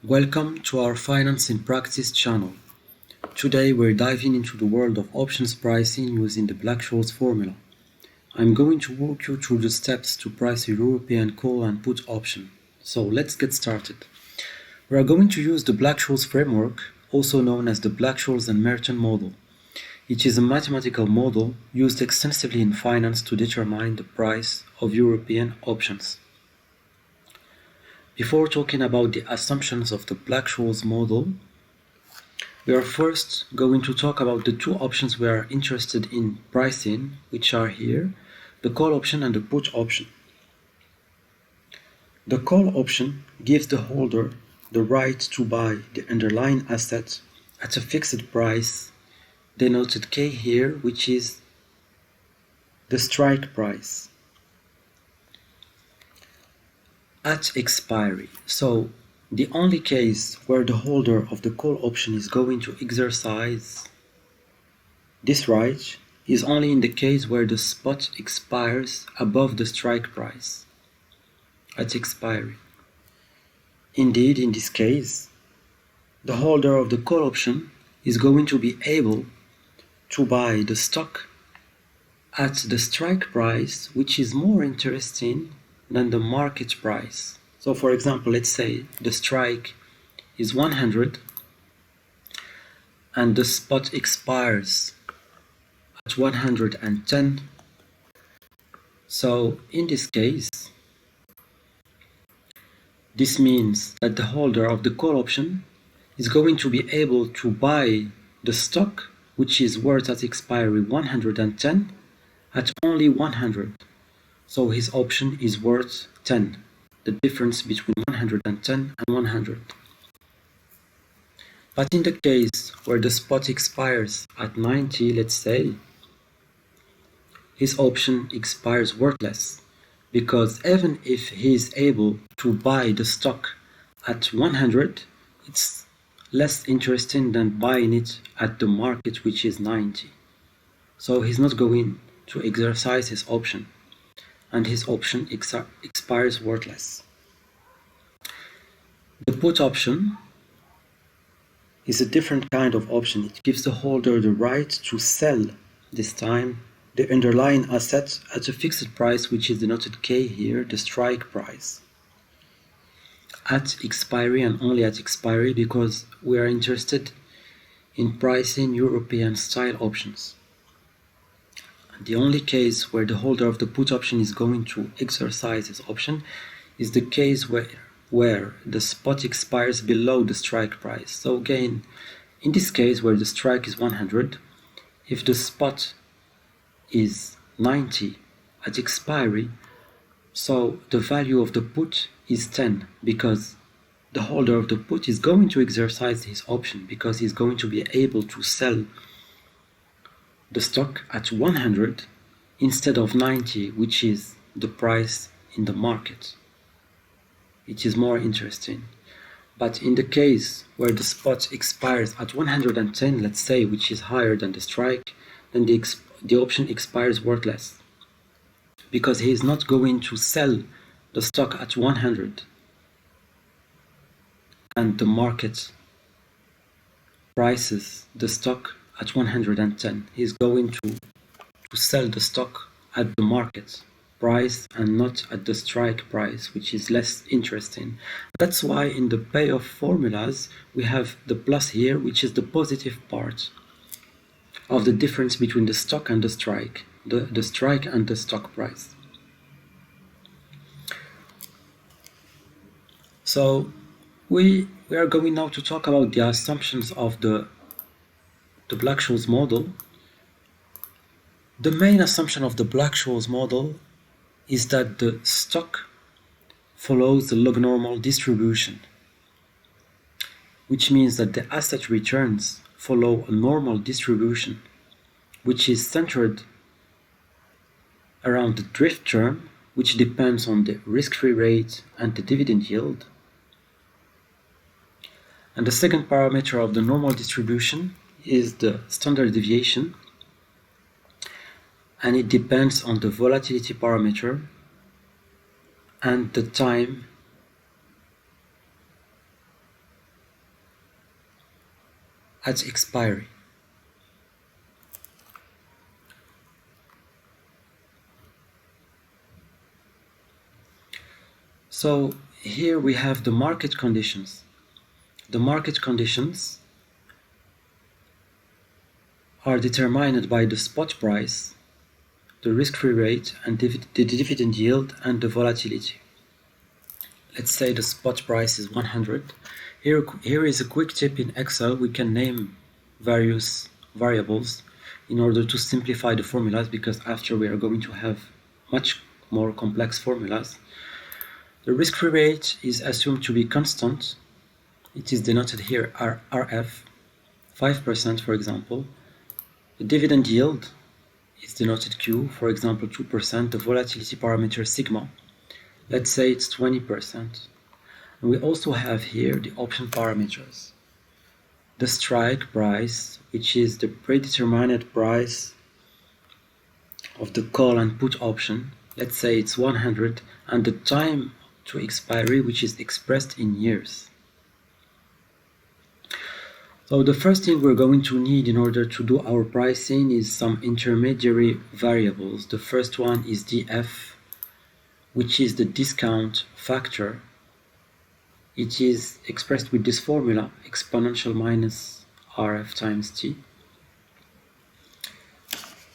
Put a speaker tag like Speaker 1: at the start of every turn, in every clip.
Speaker 1: Welcome to our Finance in Practice channel. Today we're diving into the world of options pricing using the Black-Scholes formula. I'm going to walk you through the steps to price a European call and put option. So let's get started. We are going to use the Black-Scholes framework, also known as the Black-Scholes and Merton model. It is a mathematical model used extensively in finance to determine the price of European options. Before talking about the assumptions of the Black-Scholes model, we are first going to talk about the two options we are interested in pricing, which are here, the call option and the put option. The call option gives the holder the right to buy the underlying asset at a fixed price, denoted K here, which is the strike price, at expiry. So the only case where the holder of the call option is going to exercise this right is only in the case where the spot expires above the strike price at expiry. Indeed, in this case, the holder of the call option is going to be able to buy the stock at the strike price, which is more interesting than the market price. So for example, let's say the strike is 100 and the spot expires at 110. So in this case, this means that the holder of the call option is going to be able to buy the stock, which is worth at expiry 110, at only 100. So his option is worth 10, the difference between 110 and 100. But in the case where the spot expires at 90, let's say, his option expires worthless, because even if he is able to buy the stock at 100, it's less interesting than buying it at the market, which is 90. So he's not going to exercise his option, and his option expires worthless. The put option is a different kind of option. It gives the holder the right to sell, this time, the underlying asset at a fixed price, which is denoted K here, the strike price, at expiry and only at expiry, because we are interested in pricing European style options. The only case where the holder of the put option is going to exercise his option is the case where the spot expires below the strike price. So again, in this case where the strike is 100, if the spot is 90 at expiry, so the value of the put is 10, because the holder of the put is going to exercise his option, because he's going to be able to sell the stock at 100 instead of 90, which is the price in the market. It is more interesting. But in the case where the spot expires at 110, let's say, which is higher than the strike, then the option expires worthless, because he is not going to sell the stock at 100 and the market prices the stock at 110. He is going to sell the stock at the market price and not at the strike price, which is less interesting. That's why in the payoff formulas we have the plus here, which is the positive part of the difference between the stock and the strike, the strike and the stock price. So we are going now to talk about the assumptions of the Black-Scholes model. The main assumption of the Black-Scholes model is that the stock follows the log normal distribution, which means that the asset returns follow a normal distribution, which is centered around the drift term, which depends on the risk-free rate and the dividend yield. And the second parameter of the normal distribution is the standard deviation, and it depends on the volatility parameter and the time at expiry. So here we have the market conditions. The market conditions are determined by the spot price, the risk-free rate, and the dividend yield, and the volatility. Let's say the spot price is 100. Here is a quick tip in Excel. We can name various variables in order to simplify the formulas, because after we are going to have much more complex formulas. The risk-free rate is assumed to be constant. It is denoted here RF, 5% for example. The dividend yield is denoted Q, for example 2%. The volatility parameter sigma, let's say it's 20%. And we also have here the option parameters. The strike price, which is the predetermined price of the call and put option, let's say it's 100, and the time to expiry, which is expressed in years. So the first thing we're going to need in order to do our pricing is some intermediary variables. The first one is df, which is the discount factor. It is expressed with this formula, exponential minus RF times T.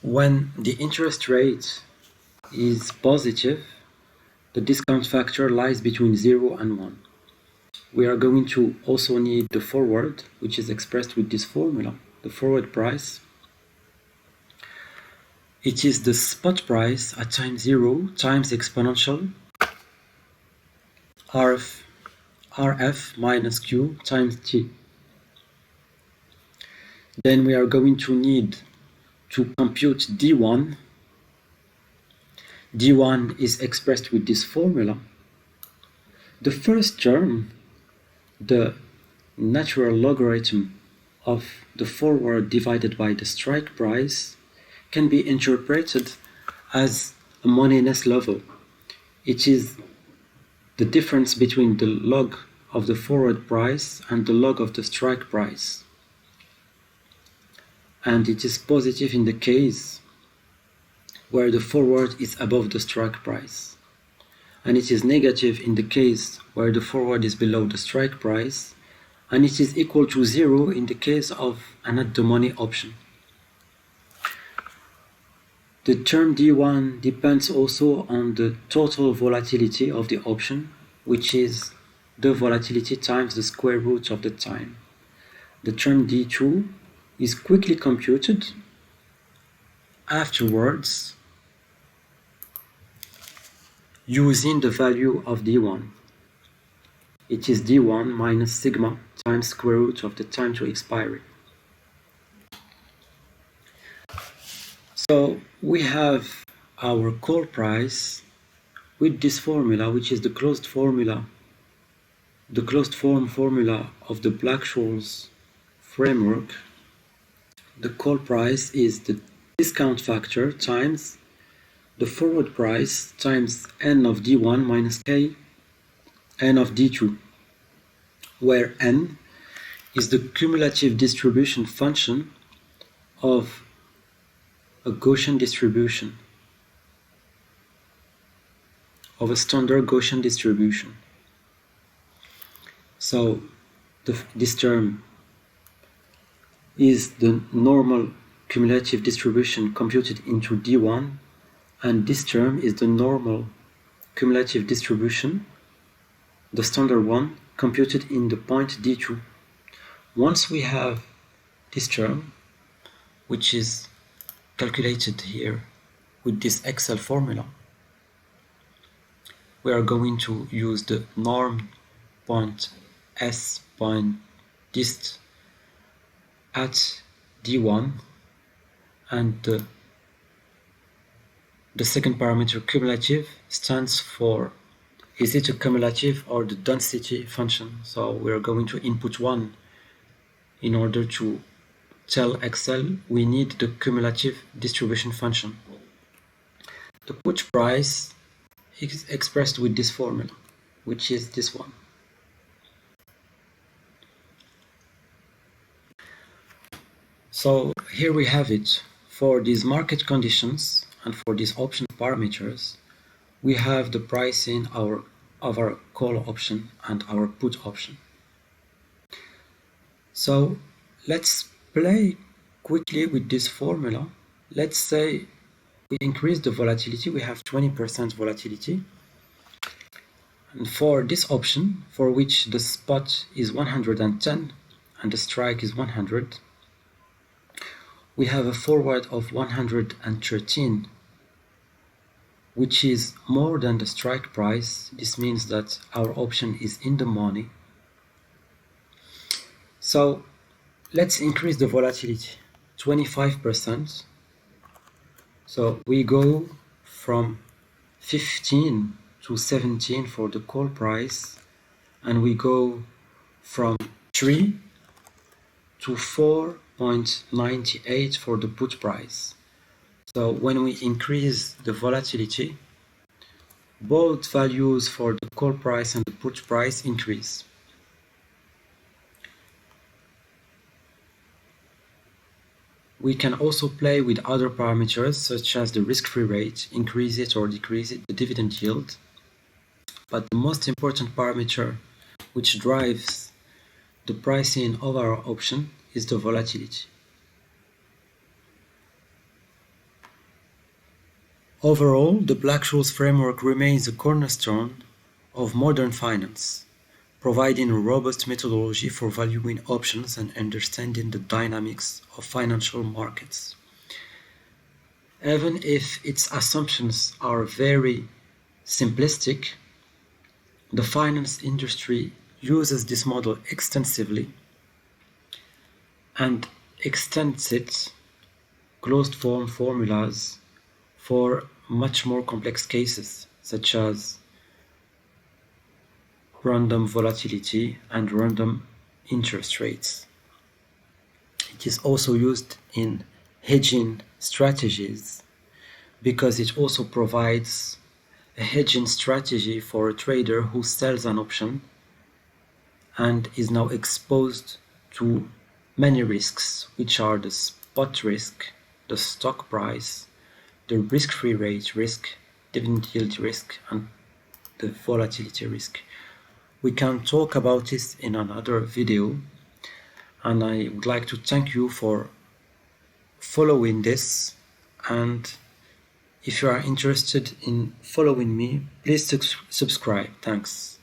Speaker 1: When the interest rate is positive, the discount factor lies between 0 and 1. We are going to also need the forward, which is expressed with this formula, the forward price. It is the spot price at time 0 times exponential RF minus Q times T. Then we are going to need to compute D1. D1 is expressed with this formula. The first term, the natural logarithm of the forward divided by the strike price, can be interpreted as a moneyness level. It is the difference between the log of the forward price and the log of the strike price. And it is positive in the case where the forward is above the strike price. And it is negative in the case where the forward is below the strike price. And it is equal to 0 in the case of an at-the-money option. The term D1 depends also on the total volatility of the option, which is the volatility times the square root of the time. The term D2 is quickly computed afterwards using the value of D1. It is D1 minus sigma times square root of the time to expiry. So we have our call price with this formula, which is the closed formula, the closed form formula of the Black-Scholes framework. The call price is the discount factor times the forward price times n of D1 minus k n of D2, where n is the cumulative distribution function of a Gaussian distribution, of a standard Gaussian distribution. So this term is the normal cumulative distribution computed into D1, and this term is the normal cumulative distribution, the standard one, computed in the point D2. Once we have this term, which is calculated here with this Excel formula, we are going to use the norm point S point dist at D1, and the second parameter, cumulative, stands for is it a cumulative or the density function. So we are going to input 1 in order to tell Excel we need the cumulative distribution function. The put price is expressed with this formula, which is this one. So here we have it. For these market conditions and for these option parameters, we have the pricing of our call option and our put option. So let's play quickly with this formula. Let's say we increase the volatility, we have 20% volatility. And for this option, for which the spot is 110 and the strike is 100, we have a forward of 113, which is more than the strike price. This means that our option is in the money. So let's increase the volatility, 25%. So we go from 15 to 17 for the call price, and we go from 3 to 4.98 for the put price. So when we increase the volatility, both values for the call price and the put price increase. We can also play with other parameters such as the risk-free rate, increase it or decrease it, the dividend yield. But the most important parameter which drives the pricing of our option is the volatility. Overall, the Black-Scholes framework remains a cornerstone of modern finance, providing a robust methodology for valuing options and understanding the dynamics of financial markets. Even if its assumptions are very simplistic, the finance industry uses this model extensively and extends its closed-form formulas for much more complex cases, such as random volatility and random interest rates. It is also used in hedging strategies because it also provides a hedging strategy for a trader who sells an option and is now exposed to many risks, which are the spot risk, the stock price, the risk-free rate risk, dividend yield risk, and the volatility risk. We can talk about this in another video, and I would like to thank you for following this, and if you are interested in following me, please subscribe. Thanks.